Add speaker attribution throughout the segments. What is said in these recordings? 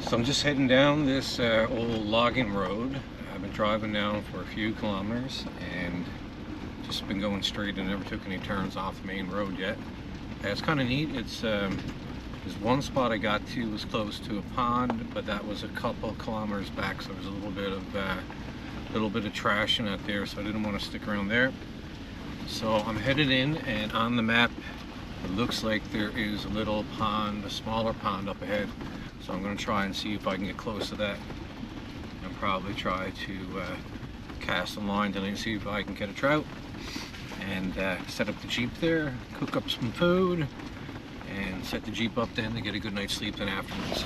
Speaker 1: So I'm just heading down this old logging road. I've been driving down for a few kilometers and just been going straight and never took any turns off the main road yet. It's kind of neat. It's there's one spot I got to was close to a pond, but that was a couple kilometers back, so there's a little bit of trash in that there, so I didn't want to stick around there. So I'm headed in, and on the map it looks like there is a little pond, a smaller pond up ahead. So I'm going to try and see if I can get close to that and probably try to cast some line tonight and see if I can get a trout and set up the Jeep there, cook up some food and set the Jeep up then to get a good night's sleep then afterwards.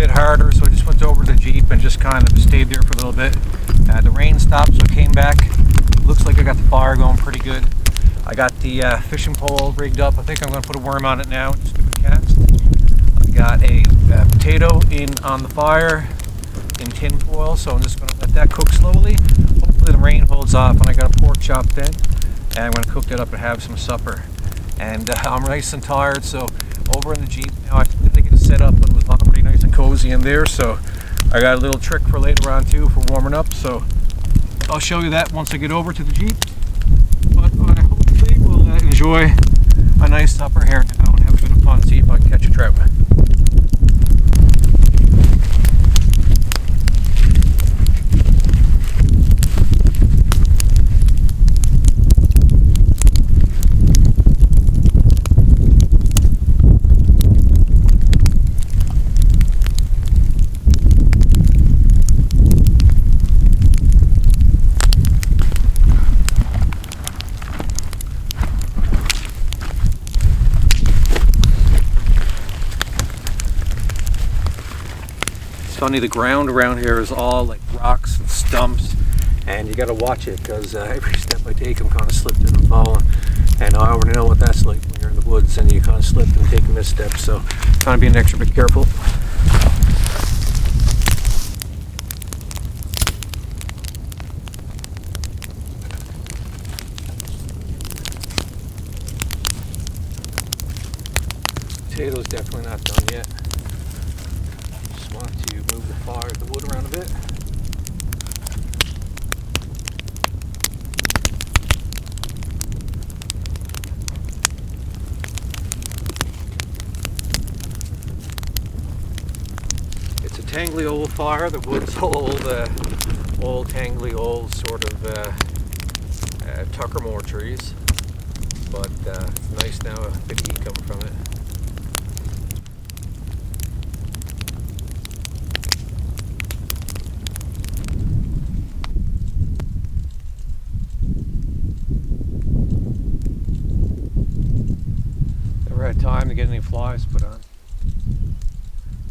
Speaker 1: Harder, so I just went over to the Jeep and just kind of stayed there for a little bit. The rain stopped, so I came back. Looks like I got the fire going pretty good. I got the fishing pole rigged up. I think I'm going to put a worm on it now and just do a cast. I've got a potato on the fire in tin foil, so I'm just going to let that cook slowly. Hopefully the rain holds off, and I got a pork chop then, and I'm going to cook that up and have some supper. And I'm nice and tired, so over in the Jeep now I think it's set up, but it was pretty nice and cozy in there, so I got a little trick for later on too for warming up, so I'll show you that once I get over to the Jeep. But I hopefully will enjoy a nice supper here now and have a bit of fun, see if I can catch a trout. Funny, the ground around here is all like rocks and stumps, and you got to watch it because every step I take I'm kind of slipping and falling, and I already know what that's like when you're in the woods and you kind of slip and take a misstep, so kind of being extra bit careful. Potatoes definitely not done yet. want to move the wood around a bit. It's a tangly old fire. The wood's old tangly old sort of Tuckermore trees, but it's nice now, a bit of heat coming from it. Never had time to get any flies put on.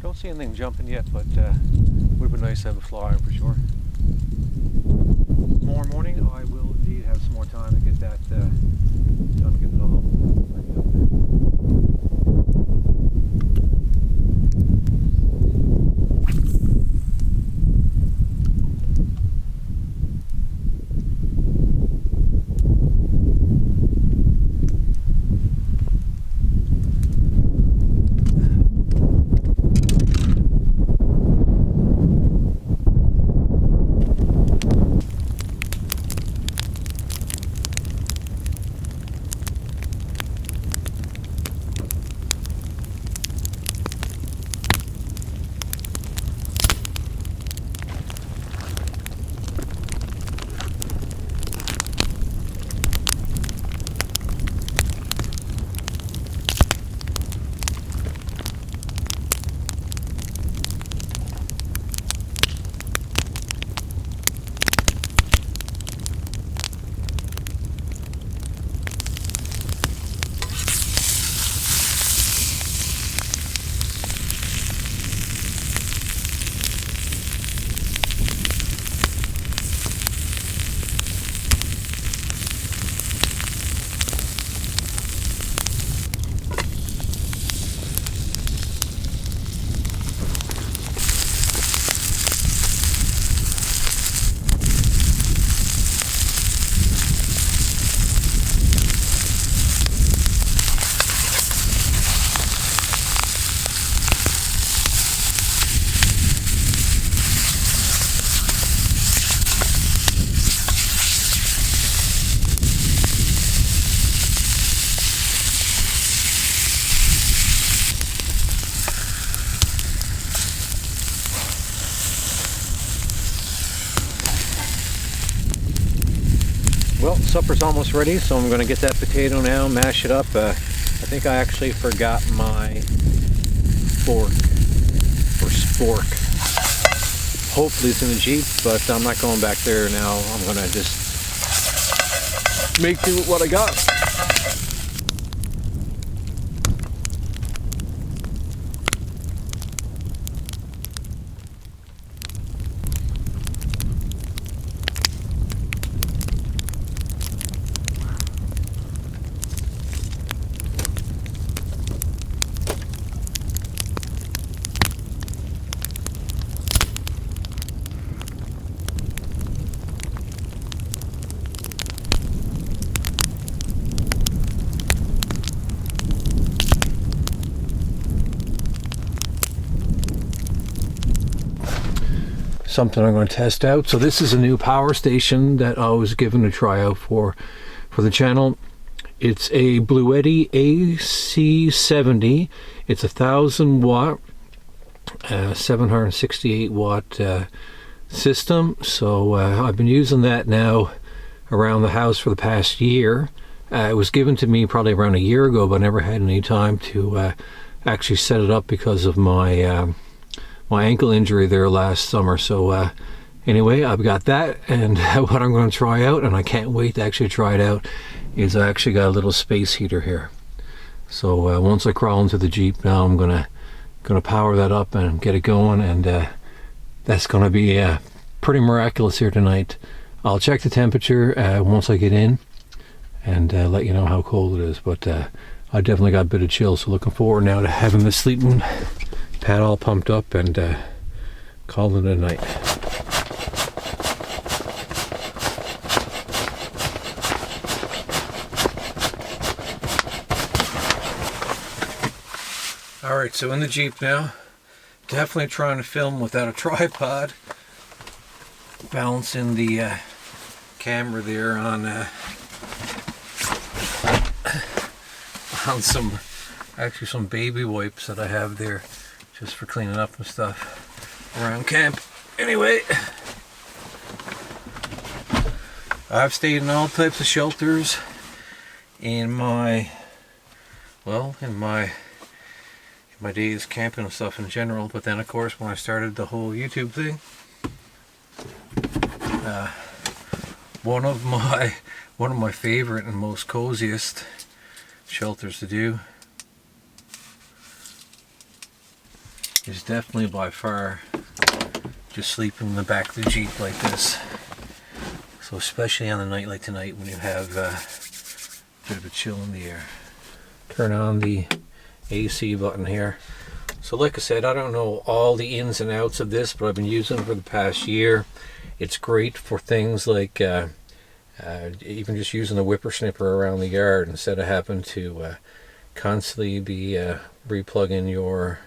Speaker 1: Don't see anything jumping yet, but would have been nice to have a fly on for sure. Tomorrow morning I will indeed have some more time to get that done, get it all ready up there. Well, supper's almost ready, so I'm going to get that potato now, mash it up. I think I actually forgot my fork, or spork. Hopefully it's in the Jeep, but I'm not going back there now. I'm going to just make do with what I got. Something I'm going to test out. So this is a new power station that I was given a try out for the channel. It's a Bluetti AC70. It's 1,000 watt, 768 watt system. So I've been using that now around the house for the past year. It was given to me probably around a year ago, but I never had any time to actually set it up because of my my ankle injury there last summer. So anyway, I've got that, and what I'm going to try out, and I can't wait to actually try it out, is I actually got a little space heater here. So once I crawl into the Jeep now, I'm gonna power that up and get it going, and that's gonna be pretty miraculous here tonight. I'll check the temperature once I get in and let you know how cold it is, but I definitely got a bit of chill, so looking forward now to having the sleeping pad all pumped up and calling it a night. Alright, so in the Jeep now, Definitely trying to film without a tripod. Balancing the camera there on some baby wipes that I have there just for cleaning up and stuff around camp. Anyway, I've stayed in all types of shelters in my days camping and stuff in general, but then of course when I started the whole YouTube thing, one of my favorite and most coziest shelters to do is definitely by far just sleeping in the back of the Jeep like this. So especially on a night like tonight when you have a bit of a chill in the air. Turn on the AC button here. So like I said, I don't know all the ins and outs of this, but I've been using it for the past year. It's great for things like even just using the whippersnipper around the yard instead of having to constantly be replugging your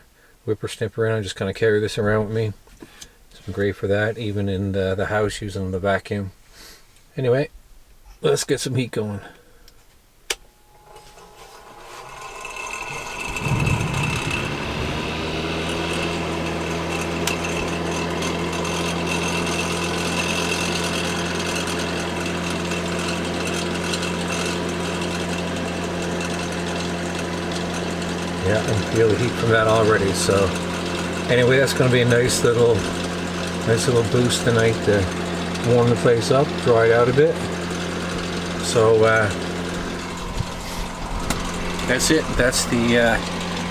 Speaker 1: whippersnipper in. I just kind of carry this around with me. It's been great for that, even in the house using the vacuum. Anyway, let's get some heat going. Yeah, I can feel the heat from that already. So anyway, that's going to be a nice little boost tonight to warm the place up, dry it out a bit. So that's it. That's the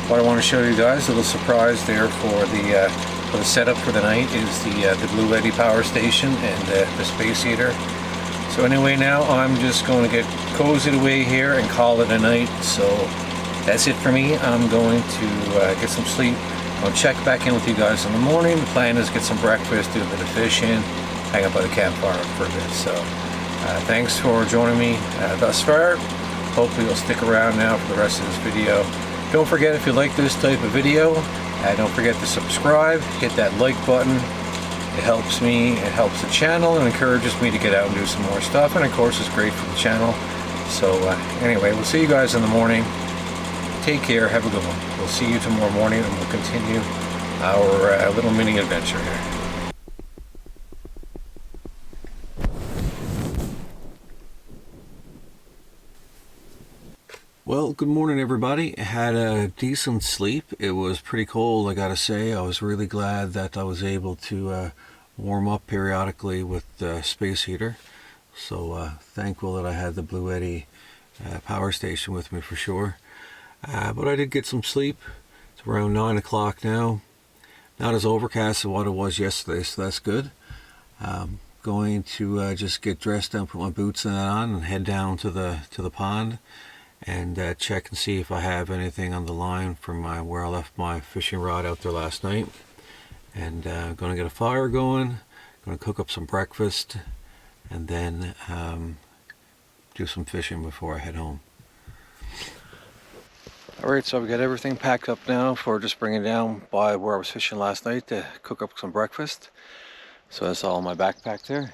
Speaker 1: what I want to show you guys. A little surprise there for the setup for the night is the Bluetti Power Station and the space heater. So anyway, now I'm just going to get cozied away here and call it a night. So that's it for me. I'm going to get some sleep. I'll check back in with you guys in the morning. The plan is get some breakfast, do a bit of fishing, hang out by the campfire for a bit. So thanks for joining me thus far. Hopefully you'll stick around now for the rest of this video. Don't forget, if you like this type of video, don't forget to subscribe, hit that like button. It helps me, it helps the channel, and encourages me to get out and do some more stuff, and of course it's great for the channel. So anyway, we'll see you guys in the morning. Take care, have a good one. We'll see you tomorrow morning and we'll continue our little mini adventure here. Well, good morning everybody. I had a decent sleep. It was pretty cold, I gotta say. I was really glad that I was able to warm up periodically with the space heater. So thankful that I had the Bluetti Power Station with me for sure. But I did get some sleep. It's around 9 o'clock now. Not as overcast as what it was yesterday, so that's good. Going to just get dressed down, put my boots on, and head down to the pond and check and see if I have anything on the line from where I left my fishing rod out there last night. And going to get a fire going. Going to cook up some breakfast, and then do some fishing before I head home. Alright, so I've got everything packed up now for just bringing down by where I was fishing last night to cook up some breakfast. So that's all in my backpack there.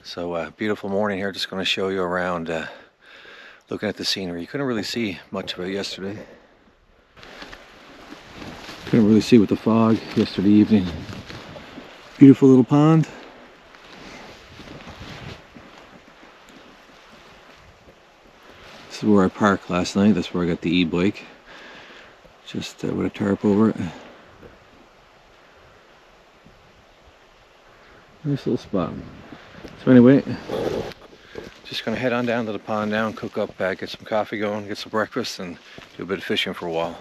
Speaker 1: So beautiful morning here, just going to show you around looking at the scenery. You couldn't really see much of it yesterday. Couldn't really see with the fog yesterday evening. Beautiful little pond. This is where I parked last night. That's where I got the e-bike. Just with a tarp over it. Nice little spot. So anyway, just gonna head on down to the pond now and cook up, get some coffee going, get some breakfast, and do a bit of fishing for a while.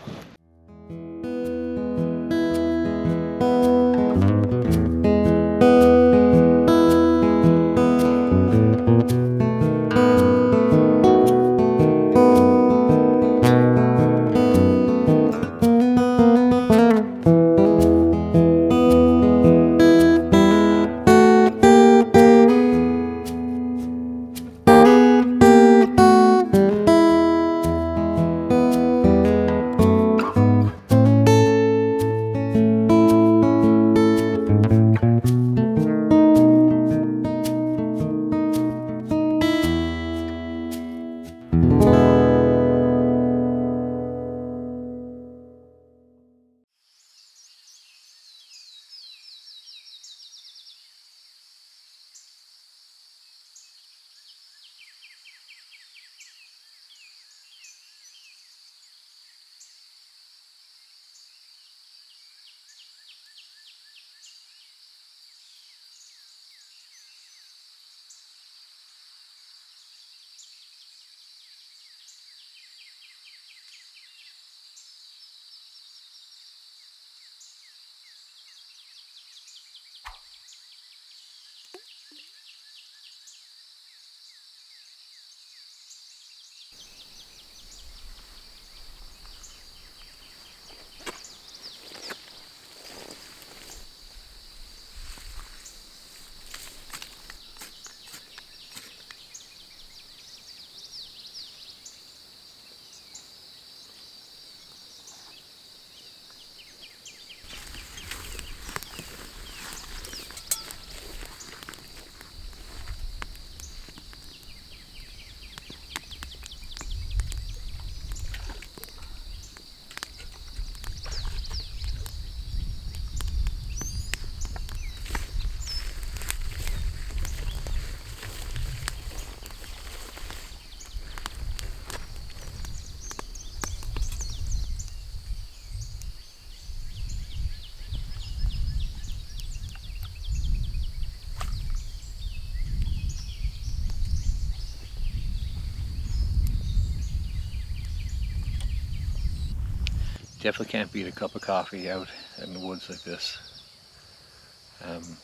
Speaker 1: Definitely can't beat a cup of coffee out in the woods like this.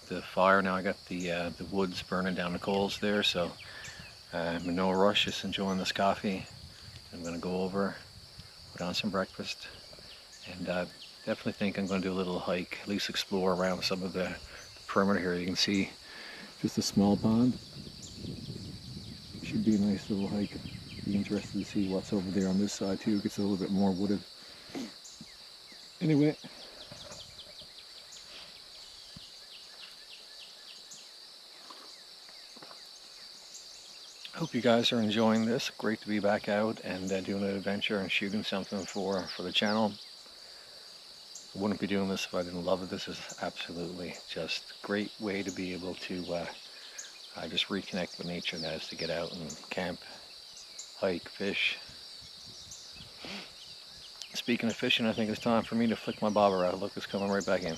Speaker 1: The fire now, I got the woods burning down the coals there, so I'm in no rush, just enjoying this coffee. I'm going to go over, put on some breakfast, and definitely think I'm going to do a little hike, at least explore around some of the perimeter here. You can see just a small pond. Should be a nice little hike. Be interested to see what's over there on this side too. It gets a little bit more wooded. Anyway, hope you guys are enjoying this. Great to be back out and doing an adventure and shooting something for the channel. I wouldn't be doing this if I didn't love it. This is absolutely just a great way to be able to just reconnect with nature, and that is to get out and camp, hike, fish. Speaking of fishing, I think it's time for me to flick my bobber out. Look, it's coming right back in.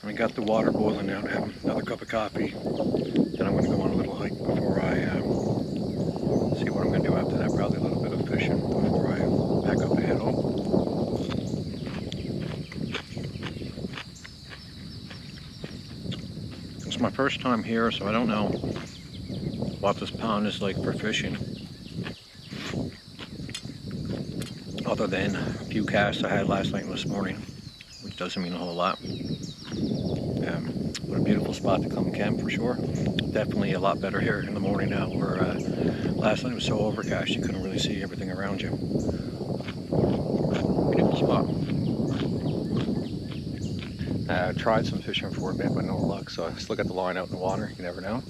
Speaker 1: I got the water boiling now to have another cup of coffee. Then I'm going to go on a little hike before I see what I'm going to do after that. Probably a little bit of fishing before I pack up and head home. It's my first time here, so I don't know what this pond is like for fishing. Other than a few casts I had last night and this morning, which doesn't mean a whole lot. What a beautiful spot to come camp for sure. Definitely a lot better here in the morning now, where last night was so overcast you couldn't really see everything around you. Beautiful spot. Tried some fishing for a bit, but no luck, so I still got the line out in the water. You never know.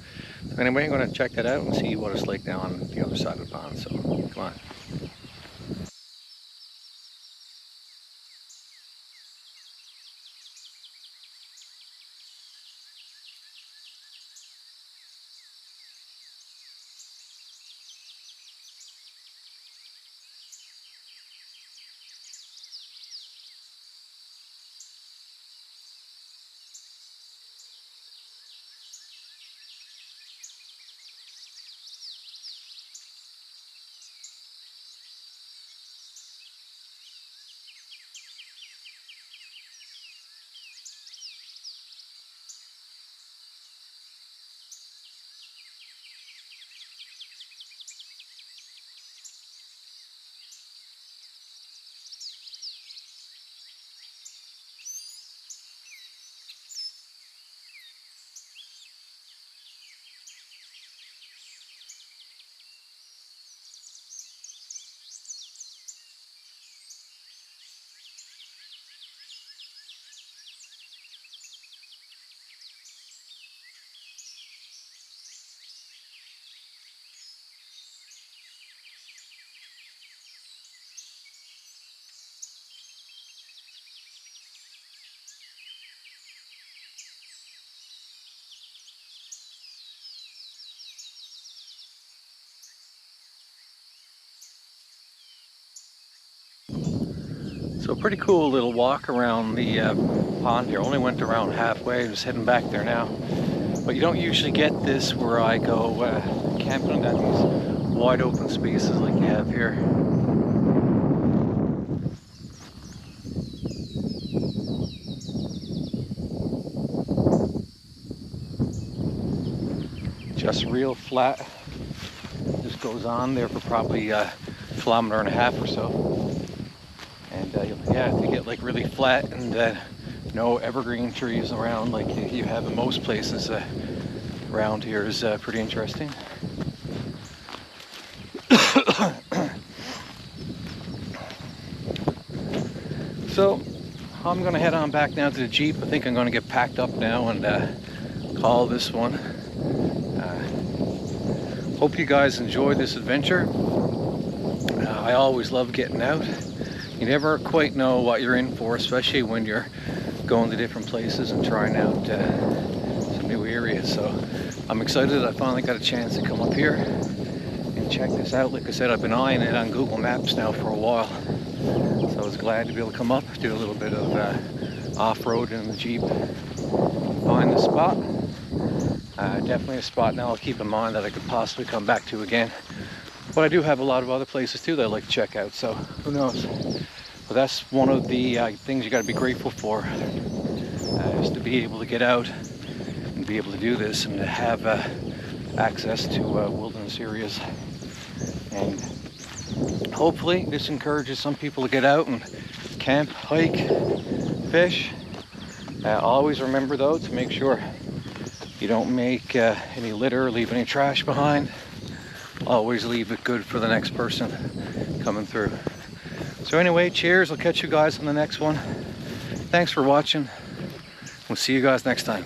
Speaker 1: Anyway, I'm going to check that out and see what it's like down on the other side of the pond, so come on. So pretty cool little walk around the pond here. Only went around halfway, just heading back there now. But you don't usually get this where I go camping at these wide open spaces like you have here. Just real flat. Just goes on there for probably a kilometer and a half or so. And yeah, to get like really flat and no evergreen trees around like you have in most places around here is pretty interesting. So I'm gonna head on back now to the Jeep. I think I'm gonna get packed up now and call this one. Hope you guys enjoyed this adventure. I always love getting out. You never quite know what you're in for, especially when you're going to different places and trying out some new areas. So I'm excited I finally got a chance to come up here and check this out. Like I said, I've been eyeing it on Google Maps now for a while. So I was glad to be able to come up, do a little bit of off-road in the Jeep, find the spot. Definitely a spot now I'll keep in mind that I could possibly come back to again. But I do have a lot of other places too that I'd like to check out, so who knows. But that's one of the things you got to be grateful for, is to be able to get out and be able to do this and to have access to wilderness areas. And hopefully this encourages some people to get out and camp, hike, fish. Always remember though to make sure you don't make any litter, leave any trash behind. Always leave it good for the next person coming through. So anyway, cheers. I'll catch you guys on the next one. Thanks for watching. We'll see you guys next time.